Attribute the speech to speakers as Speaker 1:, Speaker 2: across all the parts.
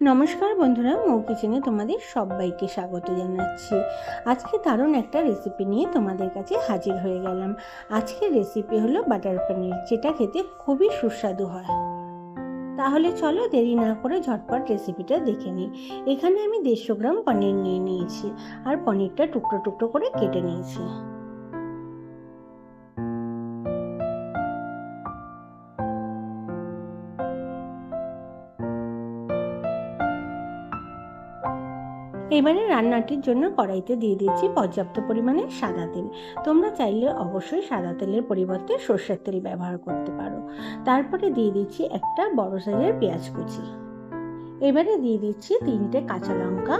Speaker 1: নমস্কার বন্ধুরা, মৌ কিচেনে তোমাদের সবাইকে স্বাগত জানাচ্ছি। আজকে দারুণ একটা রেসিপি নিয়ে তোমাদের কাছে হাজির হয়ে গেলাম। আজকের রেসিপি হলো বাটার পনির, যেটা খেতে খুবই সুস্বাদু হয়। তাহলে চলো দেরি না করে ঝটপট রেসিপিটা দেখে নিই। এখানে আমি 150 গ্রাম পনির নিয়ে নিয়েছি আর পনিরটা টুকরো টুকরো করে কেটে নিয়েছি। এবারে রান্নাটির জন্য কড়াইতে দিয়ে দিচ্ছি পর্যাপ্ত পরিমাণে সাদা তেল। তোমরা চাইলে অবশ্যই সাদা তেলের পরিবর্তে সর্ষের তেল ব্যবহার করতে পারো। তারপরে দিয়ে দিচ্ছি একটা বড় সাইজের পেঁয়াজ কুচি। এবারে দিয়ে দিচ্ছি 3টে কাঁচা লঙ্কা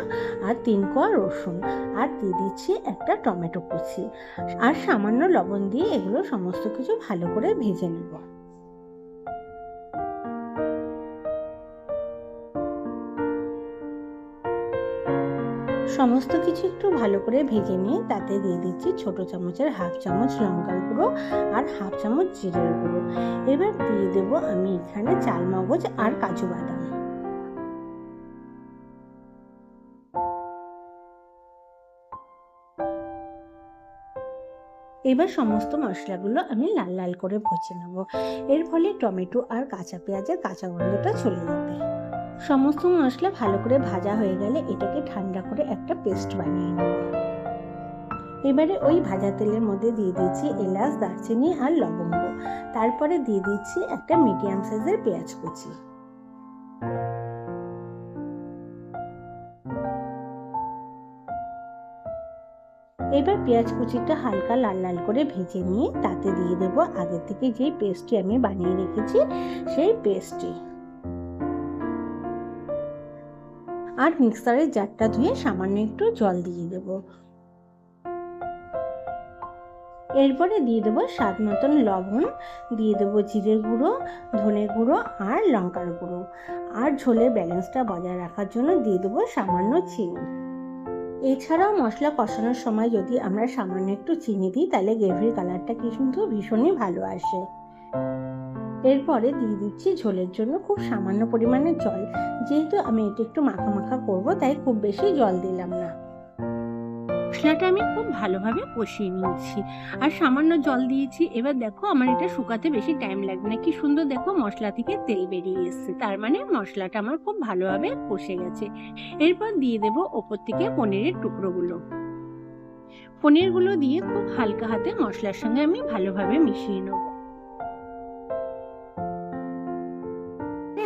Speaker 1: আর 3 কোয়া রসুন, আর দিয়ে দিচ্ছি একটা টমেটো কুচি আর সামান্য লবণ দিয়ে এগুলো সমস্ত কিছু ভালো করে ভেজে নেব। সমস্ত কিছু একটু ভালো করে ভেজে নিয়ে তাতে দিয়ে দিচ্ছি ছোট চামচের হাফ চামচ লঙ্কার গুঁড়ো আর হাফ চামচ জিরের গুঁড়ো। এবার দিয়ে দেব আমি এখানে চালমগজ আর কাজু বাদাম। এবার সমস্ত মশলাগুলো আমি লাল লাল করে ভেজে নেব। এর ফলে টমেটো আর কাঁচা পেঁয়াজের কাঁচা গন্ধটা চলে যাবে। সমস্ত মশলা ভালো করে ভাজা হয়ে গেলে এটাকে ঠান্ডা করে একটা পেস্ট বানিয়ে নেব। এবারে ওই ভাজা তেলের মধ্যে দিয়ে দিচ্ছি এলাচ, দারচিনি আর লবঙ্গ। তারপরে দিয়ে দিচ্ছি একটা মিডিয়াম সাইজের পেঁয়াজ কুচি। এবার পেঁয়াজ কুচিটা হালকা লাল লাল করে ভেজে নিয়ে তাতে দিয়ে দেবো আগে থেকে যেই পেস্টটি আমি বানিয়ে রেখেছি সেই পেস্টটি। আর মিক্সারের জারটা ধুয়ে সামান্য একটু জল দিয়ে দেবো। এরপরে দিয়ে দেবো স্বাদ মতন লবণ, দিয়ে দেবো জিরের গুঁড়ো, ধনে গুঁড়ো আর লঙ্কার গুঁড়ো, আর ঝোলের ব্যালেন্সটা বজায় রাখার জন্য দিয়ে দেবো সামান্য চিনি। এছাড়াও মশলা কষানোর সময় যদি আমরা সামান্য একটু চিনি দিই তাহলে গ্রেভির কালারটা কিন্তু ভীষণই ভালো আসে। এরপরে দিয়ে দিচ্ছি ঝোলের জন্য খুব সামান্য পরিমাণে জল। যেহেতু আমি এটা একটু মাখা মাখা করবো তাই খুব বেশি জল দিলাম না। মশলাটা আমি খুব ভালোভাবে কষিয়ে নিয়েছি আর সামান্য জল দিয়েছি। এবার দেখো আমার এটা শুকাতে বেশি টাইম লাগবে না, কি সুন্দর দেখো মশলা থেকে তেল বেরিয়ে এসছে, তার মানে মশলাটা আমার খুব ভালোভাবে কষে গেছে। এরপর দিয়ে দেবো ওপর থেকে পনিরের টুকরোগুলো। পনিরগুলো দিয়ে খুব হালকা হাতে মশলার সঙ্গে আমি ভালোভাবে মিশিয়ে নেব।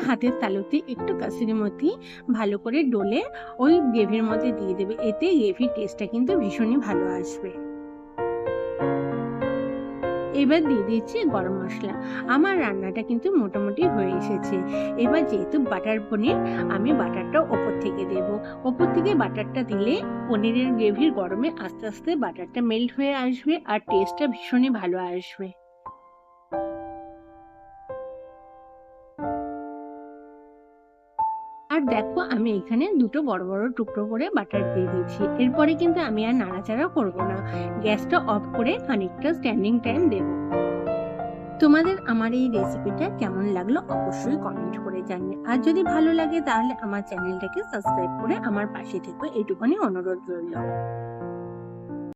Speaker 1: হাতের তালুতে একটু কাসুরি মেথি ভালো করে ডলে ওই গ্রেভির মধ্যে দিয়ে দেবে, এতে গ্রেভির টেস্টটা কিন্তু ভীষণই ভালো আসবে। এবার দিয়ে দিচ্ছি গরম মশলা। আমার রান্নাটা কিন্তু মোটামুটি হয়ে এসেছে। এবার যেহেতু বাটার পনির, আমি বাটারটা ওপর থেকে দেব। ওপর থেকে বাটারটা দিলে পনিরের গ্রেভির গরমে আস্তে আস্তে বাটারটা মেল্ট হয়ে আসবে আর টেস্টটা ভীষণই ভালো আসবে। আর দেখো আমি এখানে দুটো বড় বড় টুকরো করে বাটার দিয়ে দিয়েছি। এরপরে কিন্তু আমি আর নাড়াচাড়া করব না, গ্যাসটা অফ করে খানিকটা স্ট্যান্ডিং টাইম দেব। তোমাদের আমার এই রেসিপিটা কেমন লাগলো অবশ্যই কমেন্ট করে জানিও। আর যদি ভালো লাগে তাহলে আমার চ্যানেলটাকে সাবস্ক্রাইব করে আমার পাশে থেকো, এইটুকুনি অনুরোধ রইল।